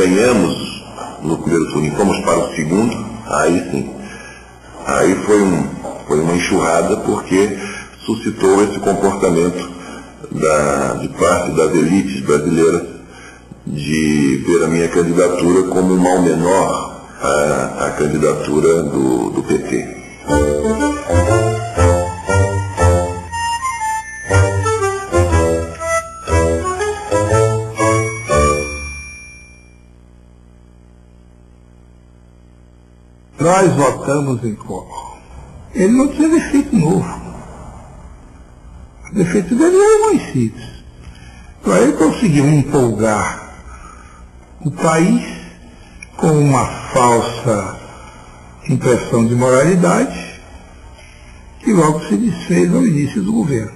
ganhamos no primeiro turno e fomos para o segundo, aí sim. Aí foi uma enxurrada, porque suscitou esse comportamento de parte das elites brasileiras de ver a minha candidatura como um mal menor à candidatura do PT. Nós votamos em Collor. Ele não tinha defeito novo. O defeito dele era conhecido. Então ele conseguiu empolgar o país com uma falsa impressão de moralidade que logo se desfez no início do governo.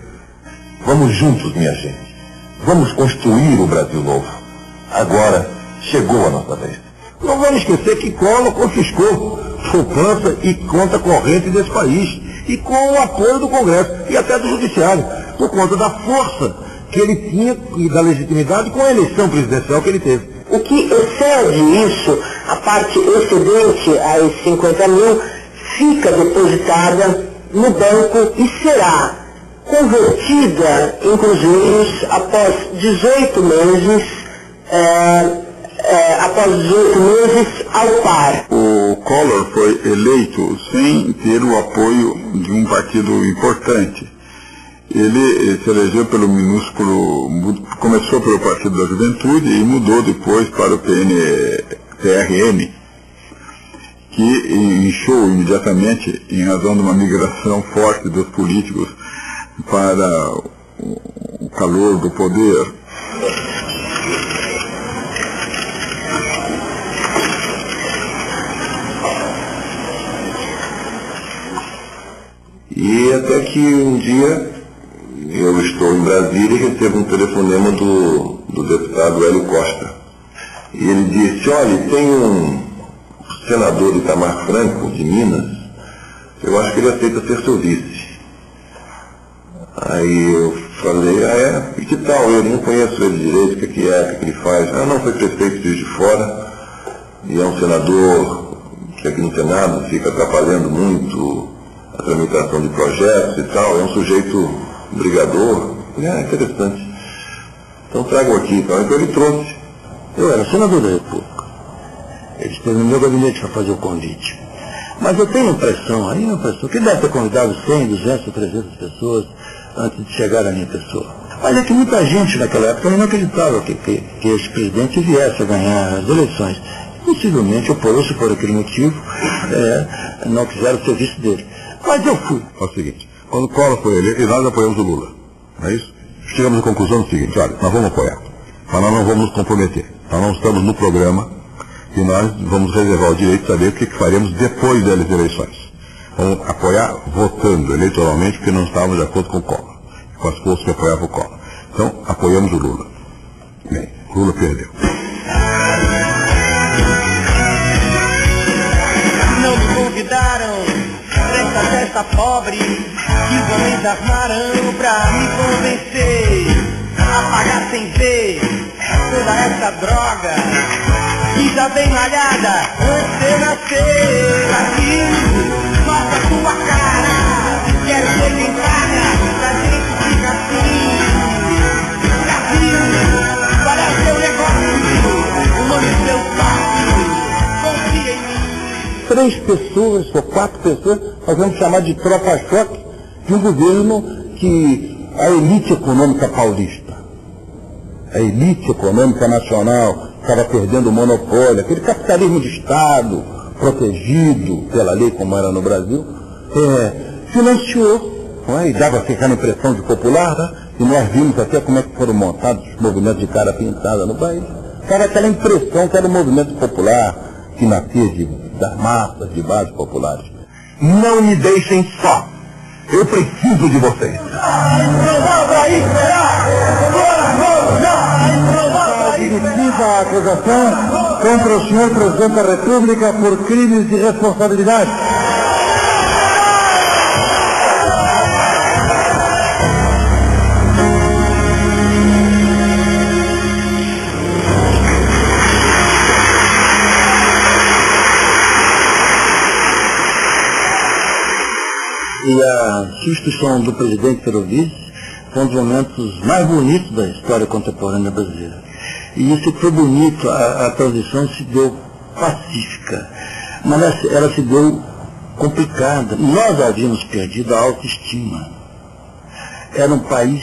Vamos juntos, minha gente. Vamos construir o Brasil novo. Agora chegou a nossa vez. Não vamos esquecer que Collor confiscou poupança e conta corrente desse país, e com o apoio do Congresso e até do Judiciário, por conta da força que ele tinha e da legitimidade com a eleição presidencial que ele teve. O que excede isso, a parte excedente aos 50 mil, fica depositada no banco e será convertida em cruzeiros após 18 meses, ao par. O Collor foi eleito sem ter o apoio de um partido importante. Ele se elegeu pelo minúsculo, começou pelo Partido da Juventude e mudou depois para o PRN, que inchou imediatamente em razão de uma migração forte dos políticos para o calor do poder. E até que um dia eu estou em Brasília e recebo um telefonema do deputado Hélio Costa. E ele disse: olha, tem um senador Itamar Franco, de Minas, eu acho que ele aceita ser seu vice. Aí eu falei: ah é? E que tal? Eu não conheço ele direito, o que ele faz? Ah, não, foi prefeito de Juiz de Fora, e é um senador que aqui no Senado fica atrapalhando muito a tramitação de projetos e tal, é um sujeito brigador. Interessante. Então tragam aqui, então ele trouxe. Eu era senador da República. Ele esteve no meu gabinete para fazer o convite. Mas eu tenho a impressão que ele deve ter convidado 100, 200, 300 pessoas antes de chegar à minha pessoa. Mas é que muita gente naquela época não acreditava que esse presidente viesse a ganhar as eleições. Possivelmente oporou-se por aquele motivo, não quiseram o serviço dele. Mas eu fui. É o seguinte, quando o Collor foi eleito, e nós apoiamos o Lula, não é isso? Chegamos à conclusão do seguinte: olha, nós vamos apoiar, mas nós não vamos nos comprometer. Nós não estamos no programa e nós vamos reservar o direito de saber o que faremos depois das eleições. Vamos apoiar votando eleitoralmente, porque não estávamos de acordo com o Collor, com as forças que apoiavam o Collor. Então, apoiamos o Lula. Bem, Lula perdeu. Não me convidaram pra essa festa pobre que homens armaram pra me convencer a pagar sem ver toda essa droga que já vem malhada antes de nascer. Brasil, mostra tua cara, quero ser quem paga pra gente ficar assim. Brasil, qual é o seu negócio? O nome do seu sócio, confia em mim. 3 pessoas ou 4 pessoas, nós vamos chamar de tropa-choque de um governo que a elite econômica paulista, a elite econômica nacional estava perdendo o monopólio, aquele capitalismo de Estado, protegido pela lei como era no Brasil, financiou, e dava aquela impressão de popular, né? E nós vimos até como é que foram montados os movimentos de cara pintada no país. Dava aquela impressão que era um movimento popular, que nascia das massas, de bases populares. Não me deixem só. Eu preciso de vocês. Admitida a acusação contra o senhor Presidente da República por crimes de responsabilidade. E a substituição do presidente pelo vice foi um dos momentos mais bonitos da história contemporânea brasileira. E isso foi bonito, a transição se deu pacífica, mas ela se deu complicada. Nós havíamos perdido a autoestima. Era um país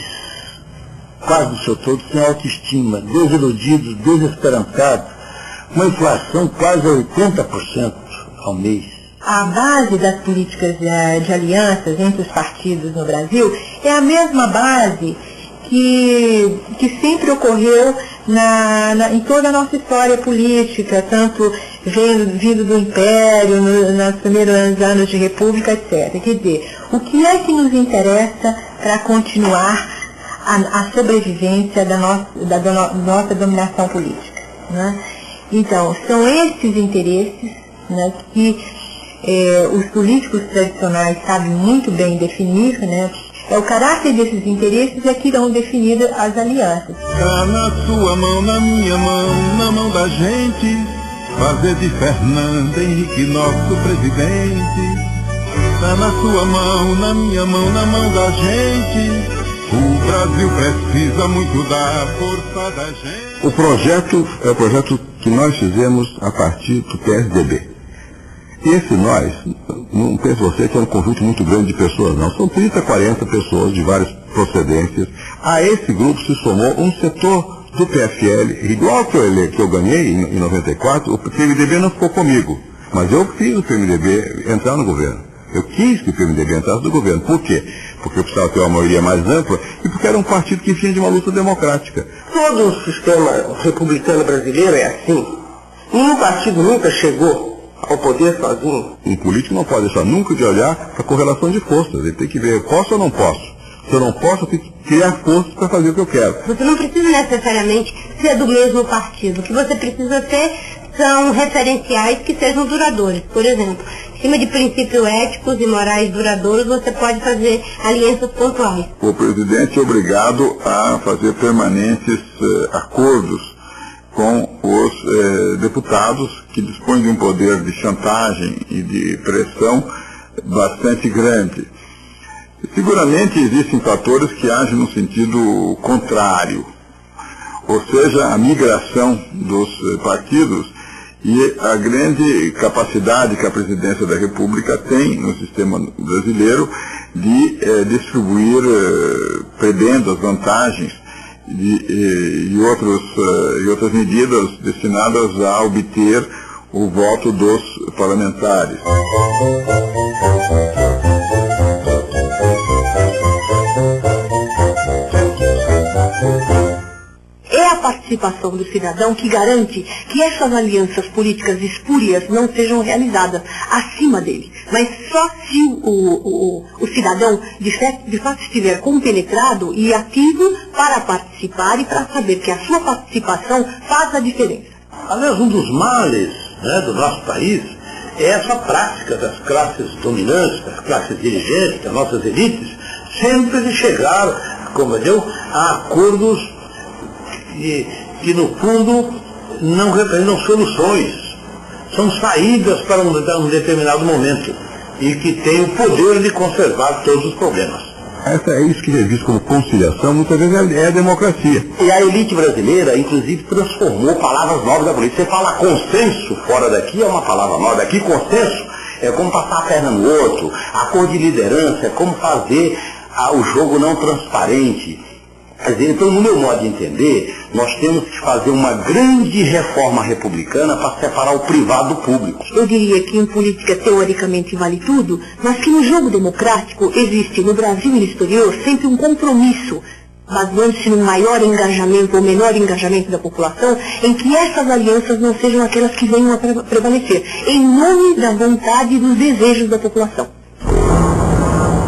quase do seu todo sem autoestima, desiludidos, desesperançados, uma inflação quase 80% ao mês. A base das políticas de alianças entre os partidos no Brasil é a mesma base que sempre ocorreu em toda a nossa história política, tanto vindo do Império, nos primeiros anos de República, etc. Quer dizer, o que é que nos interessa para continuar a sobrevivência da nossa dominação política, né? Então, são esses interesses, né, que os políticos tradicionais sabem muito bem definir, né? É o caráter desses interesses que irão definir as alianças. Tá na sua mão, na minha mão, na mão da gente, fazer de Fernando Henrique nosso presidente. Tá na sua mão, na minha mão, na mão da gente. O Brasil precisa muito da força da gente. O projeto é o projeto que nós fizemos a partir do PSDB. E esse nós, não pense você que é um conjunto muito grande de pessoas, não. São 30, 40 pessoas de várias procedências. A esse grupo se somou um setor do PFL, igual que eu ganhei em 94, o PMDB não ficou comigo. Mas eu fiz o PMDB entrar no governo. Eu quis que o PMDB entrasse no governo. Por quê? Porque eu precisava ter uma maioria mais ampla e porque era um partido que vinha de uma luta democrática. Todo o sistema republicano brasileiro é assim. Nenhum partido nunca chegou ao poder sozinho. Um político não pode deixar nunca de olhar para a correlação de forças. Ele tem que ver, posso ou não posso? Se eu não posso, eu tenho que criar forças para fazer o que eu quero. Você não precisa necessariamente ser do mesmo partido. O que você precisa ter são referenciais que sejam duradouros. Por exemplo, em cima de princípios éticos e morais duradouros, você pode fazer alianças pontuais. O presidente é obrigado a fazer permanentes acordos com os deputados, que dispõem de um poder de chantagem e de pressão bastante grande. Seguramente existem fatores que agem no sentido contrário, ou seja, a migração dos partidos e a grande capacidade que a presidência da República tem no sistema brasileiro de distribuir prebendas, vantagens e outras medidas destinadas a obter o voto dos parlamentares. É a participação do cidadão que garante que essas alianças políticas espúrias não sejam realizadas acima dele. Mas só se o cidadão de fato estiver compenetrado e ativo para participar e para saber que a sua participação faz a diferença. Aliás, um dos males, né, do nosso país é essa prática das classes dominantes, das classes dirigentes, das nossas elites, sempre de chegar, como eu digo, a acordos que no fundo não representam soluções, são saídas para um determinado momento e que têm o poder de conservar todos os problemas. É isso que é visto como conciliação, muitas vezes é a democracia. E a elite brasileira, inclusive, transformou palavras novas da política. Você fala consenso, fora daqui é uma palavra nova. Aqui, consenso é como passar a perna no outro, acordo de liderança é como fazer o jogo não transparente. Quer dizer, então, no meu modo de entender, nós temos que fazer uma grande reforma republicana para separar o privado do público. Eu diria que em política teoricamente vale tudo, mas que no jogo democrático existe no Brasil e no exterior sempre um compromisso, baseando-se num maior engajamento ou menor engajamento da população, em que essas alianças não sejam aquelas que venham a prevalecer, em nome da vontade e dos desejos da população.